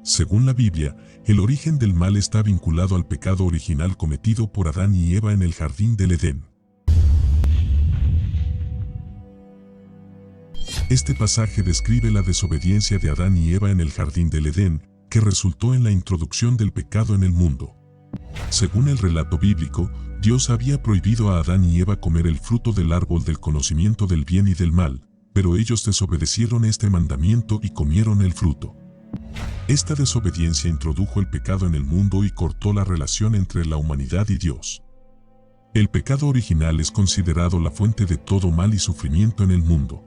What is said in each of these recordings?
Según la Biblia, el origen del mal está vinculado al pecado original cometido por Adán y Eva en el jardín del Edén. Este pasaje describe la desobediencia de Adán y Eva en el jardín del Edén, que resultó en la introducción del pecado en el mundo. Según el relato bíblico, Dios había prohibido a Adán y Eva comer el fruto del árbol del conocimiento del bien y del mal, pero ellos desobedecieron este mandamiento y comieron el fruto. Esta desobediencia introdujo el pecado en el mundo y cortó la relación entre la humanidad y Dios. El pecado original es considerado la fuente de todo mal y sufrimiento en el mundo.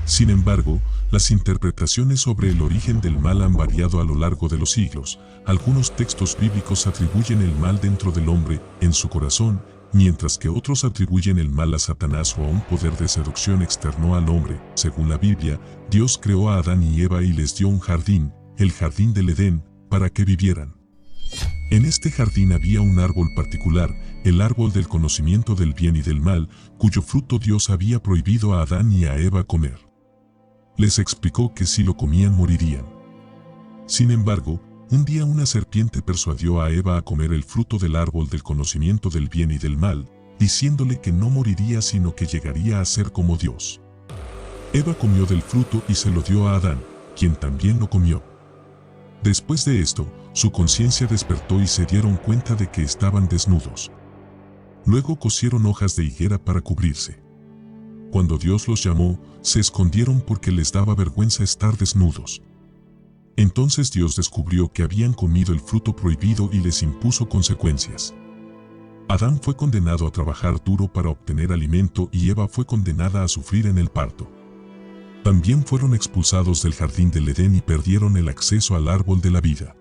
Sin embargo, las interpretaciones sobre el origen del mal han variado a lo largo de los siglos. Algunos textos bíblicos atribuyen el mal dentro del hombre, en su corazón, mientras que otros atribuyen el mal a Satanás o a un poder de seducción externo al hombre. Según la Biblia, Dios creó a Adán y Eva y les dio un jardín, el jardín del Edén, para que vivieran. En este jardín había un árbol particular, el árbol del conocimiento del bien y del mal, cuyo fruto Dios había prohibido a Adán y a Eva comer. Les explicó que si lo comían morirían. Sin embargo, un día una serpiente persuadió a Eva a comer el fruto del árbol del conocimiento del bien y del mal, diciéndole que no moriría sino que llegaría a ser como Dios. Eva comió del fruto y se lo dio a Adán, quien también lo comió. Después de esto, su conciencia despertó y se dieron cuenta de que estaban desnudos. Luego cosieron hojas de higuera para cubrirse. Cuando Dios los llamó, se escondieron porque les daba vergüenza estar desnudos. Entonces Dios descubrió que habían comido el fruto prohibido y les impuso consecuencias. Adán fue condenado a trabajar duro para obtener alimento y Eva fue condenada a sufrir en el parto. También fueron expulsados del jardín del Edén y perdieron el acceso al árbol de la vida.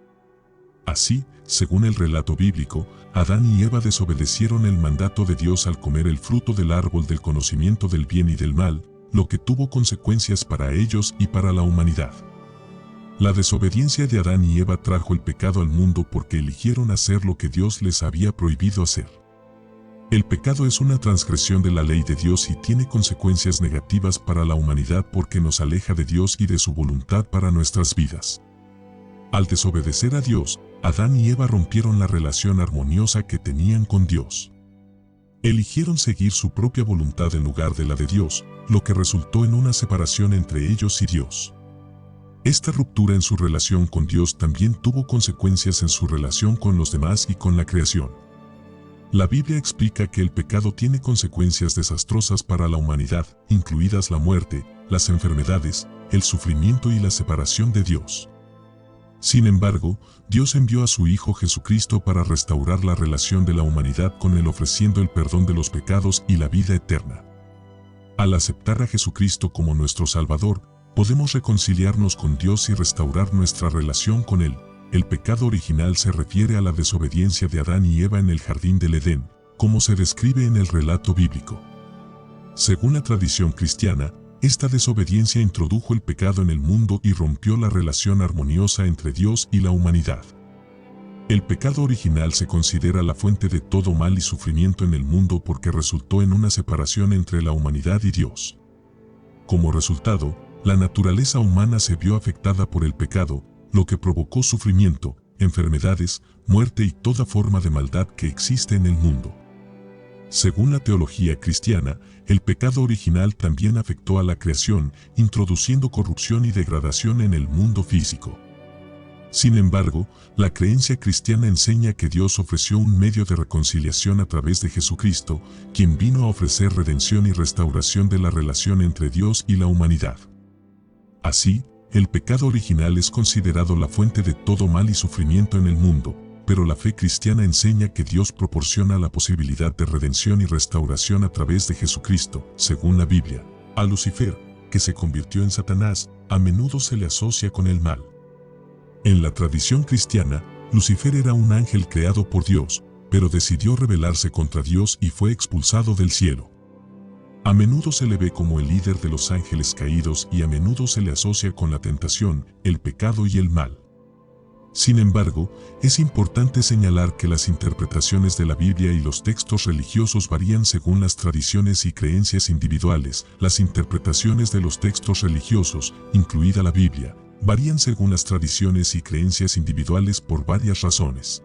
Así, según el relato bíblico, Adán y Eva desobedecieron el mandato de Dios al comer el fruto del árbol del conocimiento del bien y del mal, lo que tuvo consecuencias para ellos y para la humanidad. La desobediencia de Adán y Eva trajo el pecado al mundo porque eligieron hacer lo que Dios les había prohibido hacer. El pecado es una transgresión de la ley de Dios y tiene consecuencias negativas para la humanidad porque nos aleja de Dios y de su voluntad para nuestras vidas. Al desobedecer a Dios, Adán y Eva rompieron la relación armoniosa que tenían con Dios. Eligieron seguir su propia voluntad en lugar de la de Dios, lo que resultó en una separación entre ellos y Dios. Esta ruptura en su relación con Dios también tuvo consecuencias en su relación con los demás y con la creación. La Biblia explica que el pecado tiene consecuencias desastrosas para la humanidad, incluidas la muerte, las enfermedades, el sufrimiento y la separación de Dios. Sin embargo, Dios envió a su Hijo Jesucristo para restaurar la relación de la humanidad con Él ofreciendo el perdón de los pecados y la vida eterna. Al aceptar a Jesucristo como nuestro Salvador, podemos reconciliarnos con Dios y restaurar nuestra relación con Él. El pecado original se refiere a la desobediencia de Adán y Eva en el jardín del Edén, como se describe en el relato bíblico. Según la tradición cristiana, esta desobediencia introdujo el pecado en el mundo y rompió la relación armoniosa entre Dios y la humanidad. El pecado original se considera la fuente de todo mal y sufrimiento en el mundo porque resultó en una separación entre la humanidad y Dios. Como resultado, la naturaleza humana se vio afectada por el pecado, lo que provocó sufrimiento, enfermedades, muerte y toda forma de maldad que existe en el mundo. Según la teología cristiana, el pecado original también afectó a la creación, introduciendo corrupción y degradación en el mundo físico. Sin embargo, la creencia cristiana enseña que Dios ofreció un medio de reconciliación a través de Jesucristo, quien vino a ofrecer redención y restauración de la relación entre Dios y la humanidad. Así, el pecado original es considerado la fuente de todo mal y sufrimiento en el mundo, pero la fe cristiana enseña que Dios proporciona la posibilidad de redención y restauración a través de Jesucristo. Según la Biblia, a Lucifer, que se convirtió en Satanás, a menudo se le asocia con el mal. En la tradición cristiana, Lucifer era un ángel creado por Dios, pero decidió rebelarse contra Dios y fue expulsado del cielo. A menudo se le ve como el líder de los ángeles caídos y a menudo se le asocia con la tentación, el pecado y el mal. Sin embargo, es importante señalar que las interpretaciones de la Biblia y los textos religiosos varían según las tradiciones y creencias individuales. Las interpretaciones de los textos religiosos, incluida la Biblia, varían según las tradiciones y creencias individuales por varias razones.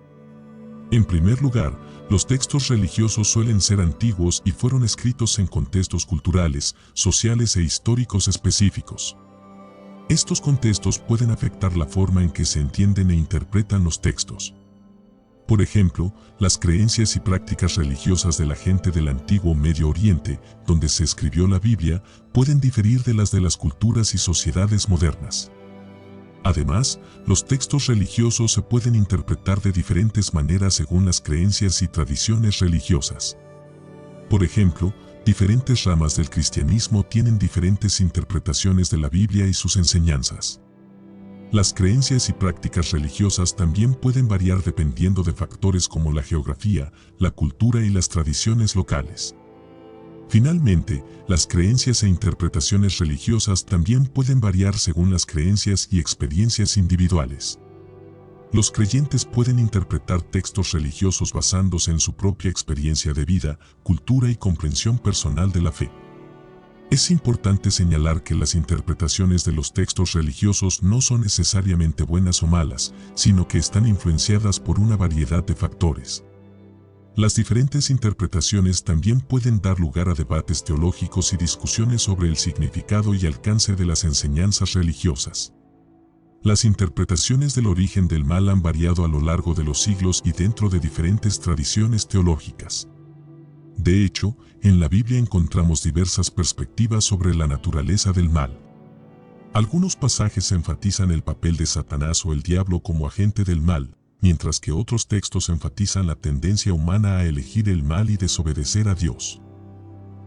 En primer lugar, los textos religiosos suelen ser antiguos y fueron escritos en contextos culturales, sociales e históricos específicos. Estos contextos pueden afectar la forma en que se entienden e interpretan los textos. Por ejemplo, las creencias y prácticas religiosas de la gente del antiguo Medio Oriente, donde se escribió la Biblia, pueden diferir de las culturas y sociedades modernas. Además, los textos religiosos se pueden interpretar de diferentes maneras según las creencias y tradiciones religiosas. Por ejemplo, diferentes ramas del cristianismo tienen diferentes interpretaciones de la Biblia y sus enseñanzas. Las creencias y prácticas religiosas también pueden variar dependiendo de factores como la geografía, la cultura y las tradiciones locales. Finalmente, las creencias e interpretaciones religiosas también pueden variar según las creencias y experiencias individuales. Los creyentes pueden interpretar textos religiosos basándose en su propia experiencia de vida, cultura y comprensión personal de la fe. Es importante señalar que las interpretaciones de los textos religiosos no son necesariamente buenas o malas, sino que están influenciadas por una variedad de factores. Las diferentes interpretaciones también pueden dar lugar a debates teológicos y discusiones sobre el significado y alcance de las enseñanzas religiosas. Las interpretaciones del origen del mal han variado a lo largo de los siglos y dentro de diferentes tradiciones teológicas. De hecho, en la Biblia encontramos diversas perspectivas sobre la naturaleza del mal. Algunos pasajes enfatizan el papel de Satanás o el diablo como agente del mal, mientras que otros textos enfatizan la tendencia humana a elegir el mal y desobedecer a Dios.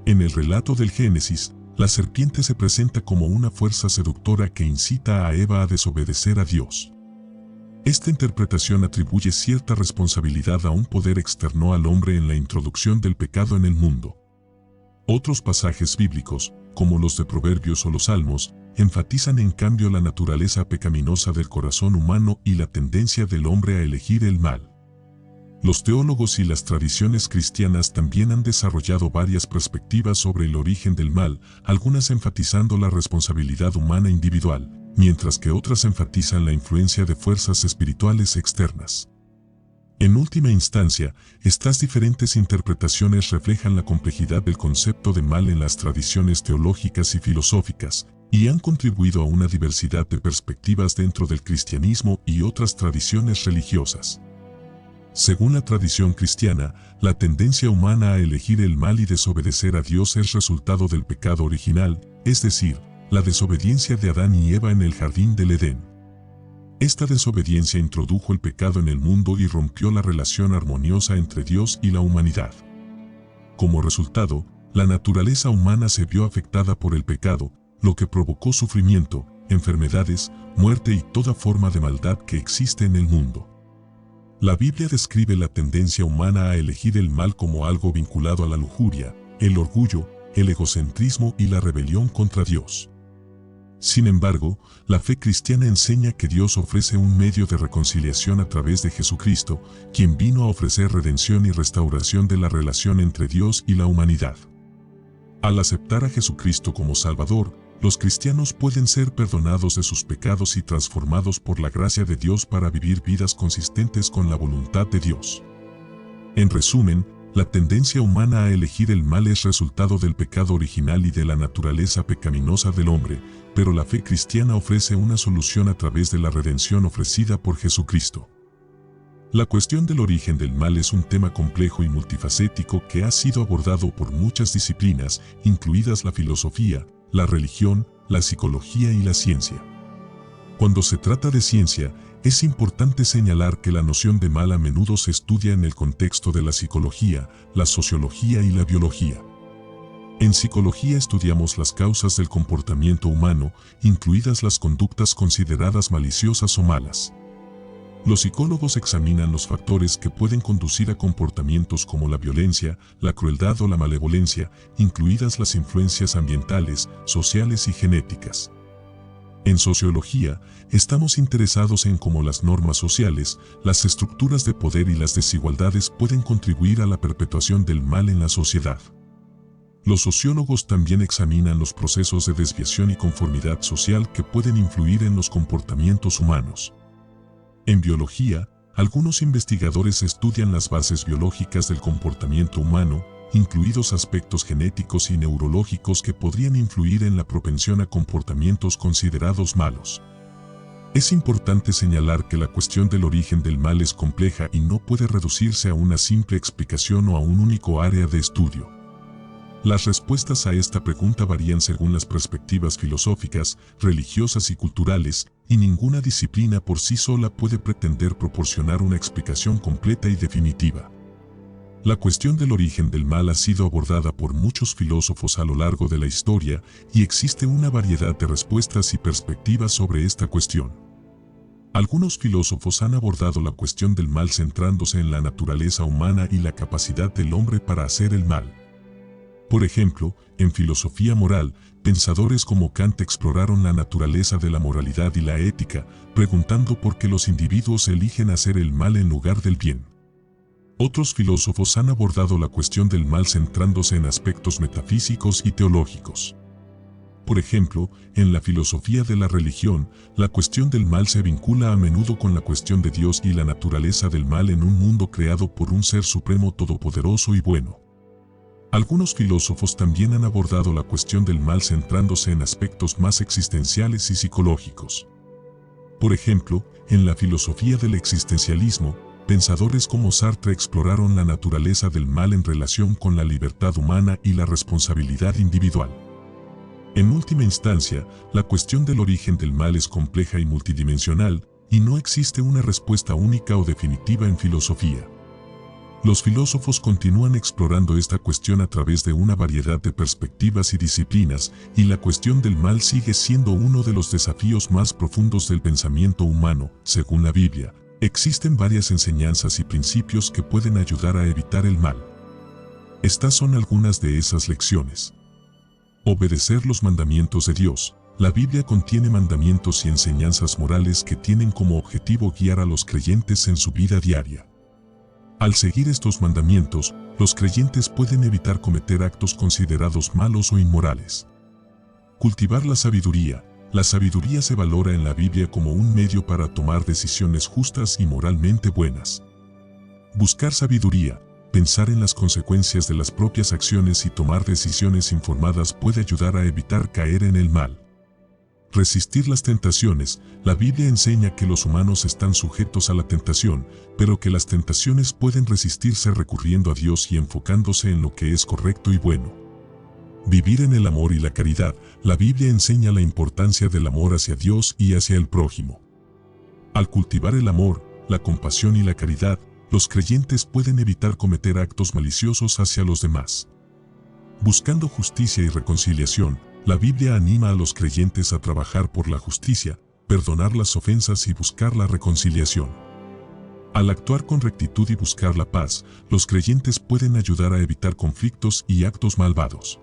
En el relato del Génesis, la serpiente se presenta como una fuerza seductora que incita a Eva a desobedecer a Dios. Esta interpretación atribuye cierta responsabilidad a un poder externo al hombre en la introducción del pecado en el mundo. Otros pasajes bíblicos, como los de Proverbios o los Salmos, enfatizan en cambio la naturaleza pecaminosa del corazón humano y la tendencia del hombre a elegir el mal. Los teólogos y las tradiciones cristianas también han desarrollado varias perspectivas sobre el origen del mal, algunas enfatizando la responsabilidad humana individual, mientras que otras enfatizan la influencia de fuerzas espirituales externas. En última instancia, estas diferentes interpretaciones reflejan la complejidad del concepto de mal en las tradiciones teológicas y filosóficas, y han contribuido a una diversidad de perspectivas dentro del cristianismo y otras tradiciones religiosas. Según la tradición cristiana, la tendencia humana a elegir el mal y desobedecer a Dios es resultado del pecado original, es decir, la desobediencia de Adán y Eva en el jardín del Edén. Esta desobediencia introdujo el pecado en el mundo y rompió la relación armoniosa entre Dios y la humanidad. Como resultado, la naturaleza humana se vio afectada por el pecado, lo que provocó sufrimiento, enfermedades, muerte y toda forma de maldad que existe en el mundo. La Biblia describe la tendencia humana a elegir el mal como algo vinculado a la lujuria, el orgullo, el egocentrismo y la rebelión contra Dios. Sin embargo, la fe cristiana enseña que Dios ofrece un medio de reconciliación a través de Jesucristo, quien vino a ofrecer redención y restauración de la relación entre Dios y la humanidad. Al aceptar a Jesucristo como Salvador, los cristianos pueden ser perdonados de sus pecados y transformados por la gracia de Dios para vivir vidas consistentes con la voluntad de Dios. En resumen, la tendencia humana a elegir el mal es resultado del pecado original y de la naturaleza pecaminosa del hombre, pero la fe cristiana ofrece una solución a través de la redención ofrecida por Jesucristo. La cuestión del origen del mal es un tema complejo y multifacético que ha sido abordado por muchas disciplinas, incluidas la filosofía, la religión, la psicología y la ciencia. Cuando se trata de ciencia, es importante señalar que la noción de mal a menudo se estudia en el contexto de la psicología, la sociología y la biología. En psicología estudiamos las causas del comportamiento humano, incluidas las conductas consideradas maliciosas o malas. Los psicólogos examinan los factores que pueden conducir a comportamientos como la violencia, la crueldad o la malevolencia, incluidas las influencias ambientales, sociales y genéticas. En sociología, estamos interesados en cómo las normas sociales, las estructuras de poder y las desigualdades pueden contribuir a la perpetuación del mal en la sociedad. Los sociólogos también examinan los procesos de desviación y conformidad social que pueden influir en los comportamientos humanos. En biología, algunos investigadores estudian las bases biológicas del comportamiento humano, incluidos aspectos genéticos y neurológicos que podrían influir en la propensión a comportamientos considerados malos. Es importante señalar que la cuestión del origen del mal es compleja y no puede reducirse a una simple explicación o a un único área de estudio. Las respuestas a esta pregunta varían según las perspectivas filosóficas, religiosas y culturales, y ninguna disciplina por sí sola puede pretender proporcionar una explicación completa y definitiva. La cuestión del origen del mal ha sido abordada por muchos filósofos a lo largo de la historia y existe una variedad de respuestas y perspectivas sobre esta cuestión. Algunos filósofos han abordado la cuestión del mal centrándose en la naturaleza humana y la capacidad del hombre para hacer el mal. Por ejemplo, en filosofía moral, pensadores como Kant exploraron la naturaleza de la moralidad y la ética, preguntando por qué los individuos eligen hacer el mal en lugar del bien. Otros filósofos han abordado la cuestión del mal centrándose en aspectos metafísicos y teológicos. Por ejemplo, en la filosofía de la religión, la cuestión del mal se vincula a menudo con la cuestión de Dios y la naturaleza del mal en un mundo creado por un ser supremo todopoderoso y bueno. Algunos filósofos también han abordado la cuestión del mal centrándose en aspectos más existenciales y psicológicos. Por ejemplo, en la filosofía del existencialismo, pensadores como Sartre exploraron la naturaleza del mal en relación con la libertad humana y la responsabilidad individual. En última instancia, la cuestión del origen del mal es compleja y multidimensional, y no existe una respuesta única o definitiva en filosofía. Los filósofos continúan explorando esta cuestión a través de una variedad de perspectivas y disciplinas, y la cuestión del mal sigue siendo uno de los desafíos más profundos del pensamiento humano. Según la Biblia, existen varias enseñanzas y principios que pueden ayudar a evitar el mal. Estas son algunas de esas lecciones. Obedecer los mandamientos de Dios. La Biblia contiene mandamientos y enseñanzas morales que tienen como objetivo guiar a los creyentes en su vida diaria. Al seguir estos mandamientos, los creyentes pueden evitar cometer actos considerados malos o inmorales. Cultivar la sabiduría. La sabiduría se valora en la Biblia como un medio para tomar decisiones justas y moralmente buenas. Buscar sabiduría. Pensar en las consecuencias de las propias acciones y tomar decisiones informadas puede ayudar a evitar caer en el mal. Resistir las tentaciones. La Biblia enseña que los humanos están sujetos a la tentación, pero que las tentaciones pueden resistirse recurriendo a Dios y enfocándose en lo que es correcto y bueno. Vivir en el amor y la caridad. La Biblia enseña la importancia del amor hacia Dios y hacia el prójimo. Al cultivar el amor, la compasión y la caridad, los creyentes pueden evitar cometer actos maliciosos hacia los demás. Buscando justicia y reconciliación. La Biblia anima a los creyentes a trabajar por la justicia, perdonar las ofensas y buscar la reconciliación. Al actuar con rectitud y buscar la paz, los creyentes pueden ayudar a evitar conflictos y actos malvados.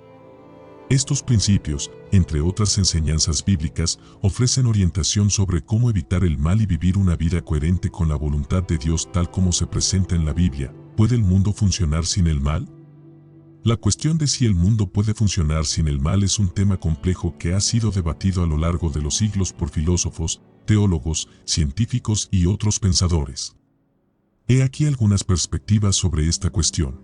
Estos principios, entre otras enseñanzas bíblicas, ofrecen orientación sobre cómo evitar el mal y vivir una vida coherente con la voluntad de Dios tal como se presenta en la Biblia. ¿Puede el mundo funcionar sin el mal? La cuestión de si el mundo puede funcionar sin el mal es un tema complejo que ha sido debatido a lo largo de los siglos por filósofos, teólogos, científicos y otros pensadores. He aquí algunas perspectivas sobre esta cuestión.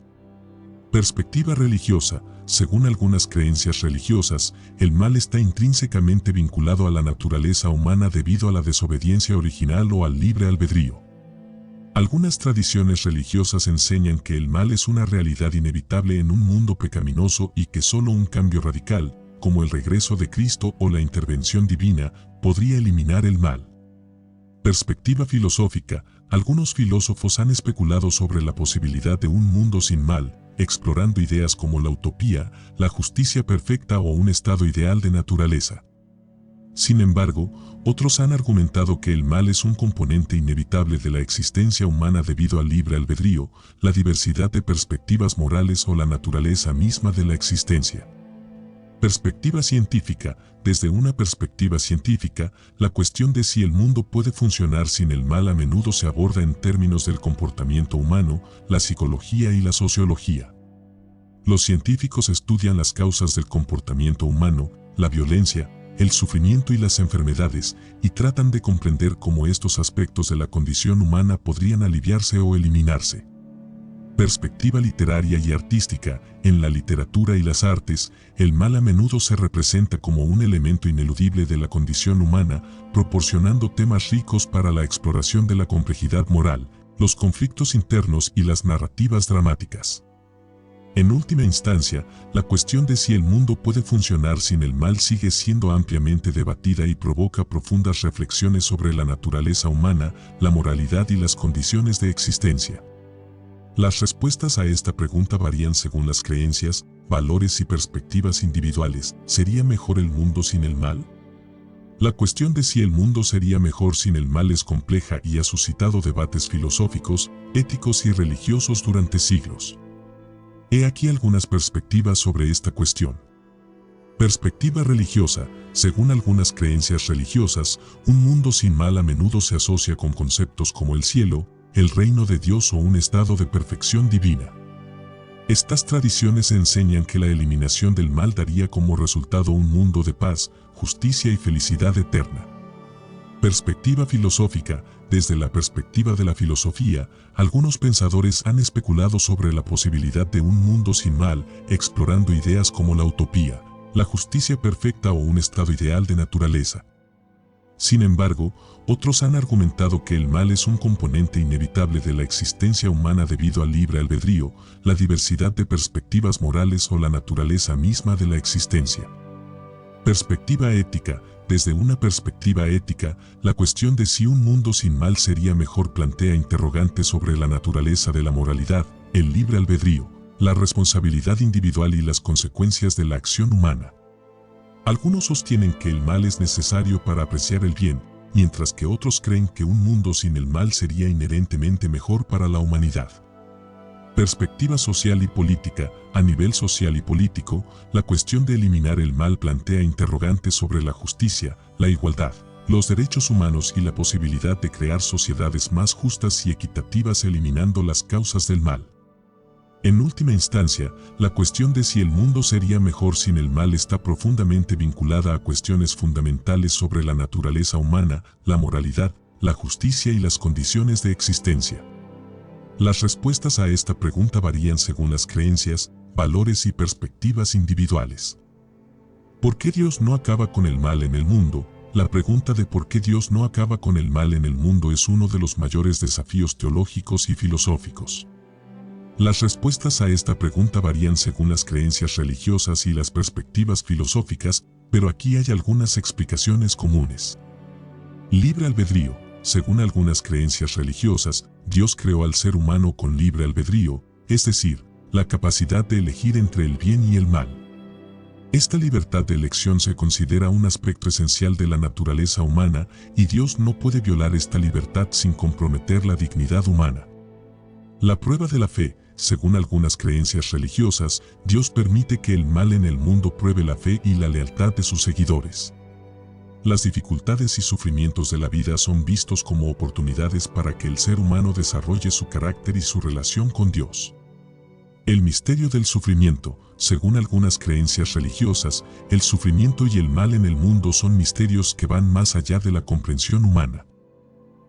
Perspectiva religiosa. Según algunas creencias religiosas, el mal está intrínsecamente vinculado a la naturaleza humana debido a la desobediencia original o al libre albedrío. Algunas tradiciones religiosas enseñan que el mal es una realidad inevitable en un mundo pecaminoso y que solo un cambio radical, como el regreso de Cristo o la intervención divina, podría eliminar el mal. Perspectiva filosófica. Algunos filósofos han especulado sobre la posibilidad de un mundo sin mal, explorando ideas como la utopía, la justicia perfecta o un estado ideal de naturaleza. Sin embargo, otros han argumentado que el mal es un componente inevitable de la existencia humana debido al libre albedrío, la diversidad de perspectivas morales o la naturaleza misma de la existencia. Perspectiva científica. Desde una perspectiva científica, la cuestión de si el mundo puede funcionar sin el mal a menudo se aborda en términos del comportamiento humano, la psicología y la sociología. Los científicos estudian las causas del comportamiento humano, la violencia, el sufrimiento y las enfermedades, y tratan de comprender cómo estos aspectos de la condición humana podrían aliviarse o eliminarse. Perspectiva literaria y artística. En la literatura y las artes, el mal a menudo se representa como un elemento ineludible de la condición humana, proporcionando temas ricos para la exploración de la complejidad moral, los conflictos internos y las narrativas dramáticas. En última instancia, la cuestión de si el mundo puede funcionar sin el mal sigue siendo ampliamente debatida y provoca profundas reflexiones sobre la naturaleza humana, la moralidad y las condiciones de existencia. Las respuestas a esta pregunta varían según las creencias, valores y perspectivas individuales. ¿Sería mejor el mundo sin el mal? La cuestión de si el mundo sería mejor sin el mal es compleja y ha suscitado debates filosóficos, éticos y religiosos durante siglos. He aquí algunas perspectivas sobre esta cuestión. Perspectiva religiosa. Según algunas creencias religiosas, un mundo sin mal a menudo se asocia con conceptos como el cielo, el reino de Dios o un estado de perfección divina. Estas tradiciones enseñan que la eliminación del mal daría como resultado un mundo de paz, justicia y felicidad eterna. Perspectiva filosófica. Desde la perspectiva de la filosofía, algunos pensadores han especulado sobre la posibilidad de un mundo sin mal, explorando ideas como la utopía, la justicia perfecta o un estado ideal de naturaleza. Sin embargo, otros han argumentado que el mal es un componente inevitable de la existencia humana debido al libre albedrío, la diversidad de perspectivas morales o la naturaleza misma de la existencia. Perspectiva ética. Desde una perspectiva ética, la cuestión de si un mundo sin mal sería mejor plantea interrogantes sobre la naturaleza de la moralidad, el libre albedrío, la responsabilidad individual y las consecuencias de la acción humana. Algunos sostienen que el mal es necesario para apreciar el bien, mientras que otros creen que un mundo sin el mal sería inherentemente mejor para la humanidad. Perspectiva social y política. A nivel social y político, la cuestión de eliminar el mal plantea interrogantes sobre la justicia, la igualdad, los derechos humanos y la posibilidad de crear sociedades más justas y equitativas eliminando las causas del mal. En última instancia, la cuestión de si el mundo sería mejor sin el mal está profundamente vinculada a cuestiones fundamentales sobre la naturaleza humana, la moralidad, la justicia y las condiciones de existencia. Las respuestas a esta pregunta varían según las creencias, valores y perspectivas individuales. ¿Por qué Dios no acaba con el mal en el mundo? La pregunta de por qué Dios no acaba con el mal en el mundo es uno de los mayores desafíos teológicos y filosóficos. Las respuestas a esta pregunta varían según las creencias religiosas y las perspectivas filosóficas, pero aquí hay algunas explicaciones comunes. Libre albedrío. Según algunas creencias religiosas, Dios creó al ser humano con libre albedrío, es decir, la capacidad de elegir entre el bien y el mal. Esta libertad de elección se considera un aspecto esencial de la naturaleza humana y Dios no puede violar esta libertad sin comprometer la dignidad humana. La prueba de la fe. Según algunas creencias religiosas, Dios permite que el mal en el mundo pruebe la fe y la lealtad de sus seguidores. Las dificultades y sufrimientos de la vida son vistos como oportunidades para que el ser humano desarrolle su carácter y su relación con Dios. El misterio del sufrimiento. Según algunas creencias religiosas, el sufrimiento y el mal en el mundo son misterios que van más allá de la comprensión humana.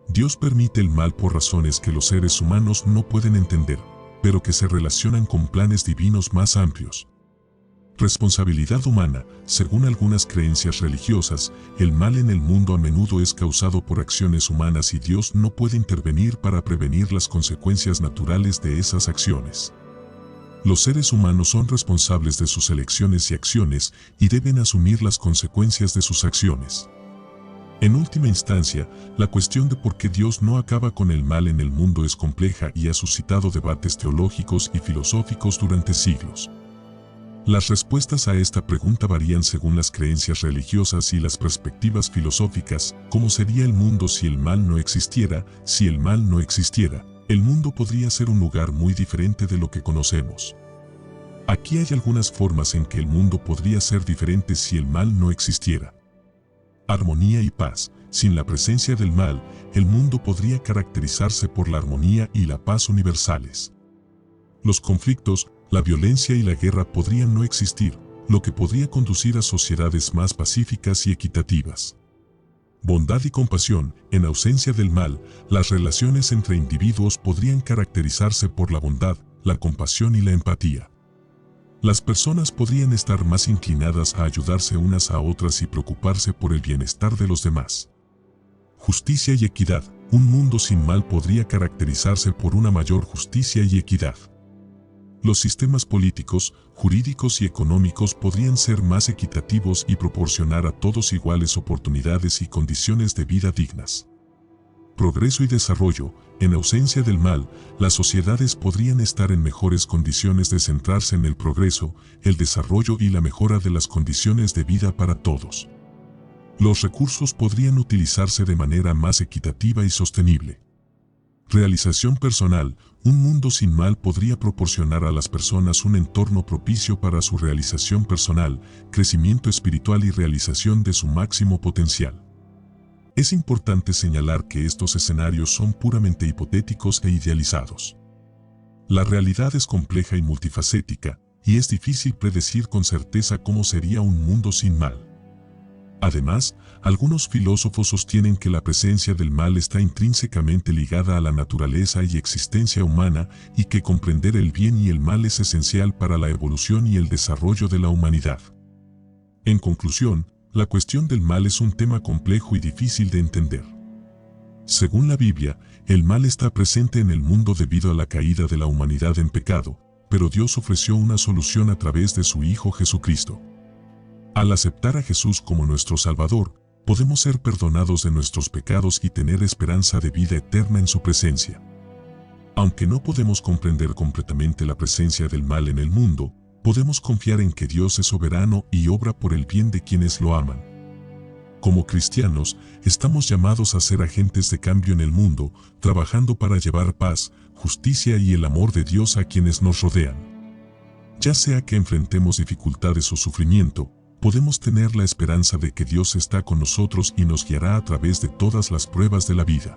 Dios permite el mal por razones que los seres humanos no pueden entender, pero que se relacionan con planes divinos más amplios. Responsabilidad humana. Según algunas creencias religiosas, el mal en el mundo a menudo es causado por acciones humanas y Dios no puede intervenir para prevenir las consecuencias naturales de esas acciones. Los seres humanos son responsables de sus elecciones y acciones y deben asumir las consecuencias de sus acciones. En última instancia, la cuestión de por qué Dios no acaba con el mal en el mundo es compleja y ha suscitado debates teológicos y filosóficos durante siglos. Las respuestas a esta pregunta varían según las creencias religiosas y las perspectivas filosóficas. ¿Cómo sería el mundo si el mal no existiera? Si el mal no existiera, el mundo podría ser un lugar muy diferente de lo que conocemos. Aquí hay algunas formas en que el mundo podría ser diferente si el mal no existiera. Armonía y paz. Sin la presencia del mal, el mundo podría caracterizarse por la armonía y la paz universales. Los conflictos, la violencia y la guerra podrían no existir, lo que podría conducir a sociedades más pacíficas y equitativas. Bondad y compasión. En ausencia del mal, las relaciones entre individuos podrían caracterizarse por la bondad, la compasión y la empatía. Las personas podrían estar más inclinadas a ayudarse unas a otras y preocuparse por el bienestar de los demás. Justicia y equidad. Un mundo sin mal podría caracterizarse por una mayor justicia y equidad. Los sistemas políticos, jurídicos y económicos podrían ser más equitativos y proporcionar a todos iguales oportunidades y condiciones de vida dignas. Progreso y desarrollo. En ausencia del mal, las sociedades podrían estar en mejores condiciones de centrarse en el progreso, el desarrollo y la mejora de las condiciones de vida para todos. Los recursos podrían utilizarse de manera más equitativa y sostenible. Realización personal. Un mundo sin mal podría proporcionar a las personas un entorno propicio para su realización personal, crecimiento espiritual y realización de su máximo potencial. Es importante señalar que estos escenarios son puramente hipotéticos e idealizados. La realidad es compleja y multifacética, y es difícil predecir con certeza cómo sería un mundo sin mal. Además, algunos filósofos sostienen que la presencia del mal está intrínsecamente ligada a la naturaleza y existencia humana y que comprender el bien y el mal es esencial para la evolución y el desarrollo de la humanidad. En conclusión, la cuestión del mal es un tema complejo y difícil de entender. Según la Biblia, el mal está presente en el mundo debido a la caída de la humanidad en pecado, pero Dios ofreció una solución a través de su Hijo Jesucristo. Al aceptar a Jesús como nuestro Salvador, podemos ser perdonados de nuestros pecados y tener esperanza de vida eterna en su presencia. Aunque no podemos comprender completamente la presencia del mal en el mundo, podemos confiar en que Dios es soberano y obra por el bien de quienes lo aman. Como cristianos, estamos llamados a ser agentes de cambio en el mundo, trabajando para llevar paz, justicia y el amor de Dios a quienes nos rodean. Ya sea que enfrentemos dificultades o sufrimiento, podemos tener la esperanza de que Dios está con nosotros y nos guiará a través de todas las pruebas de la vida.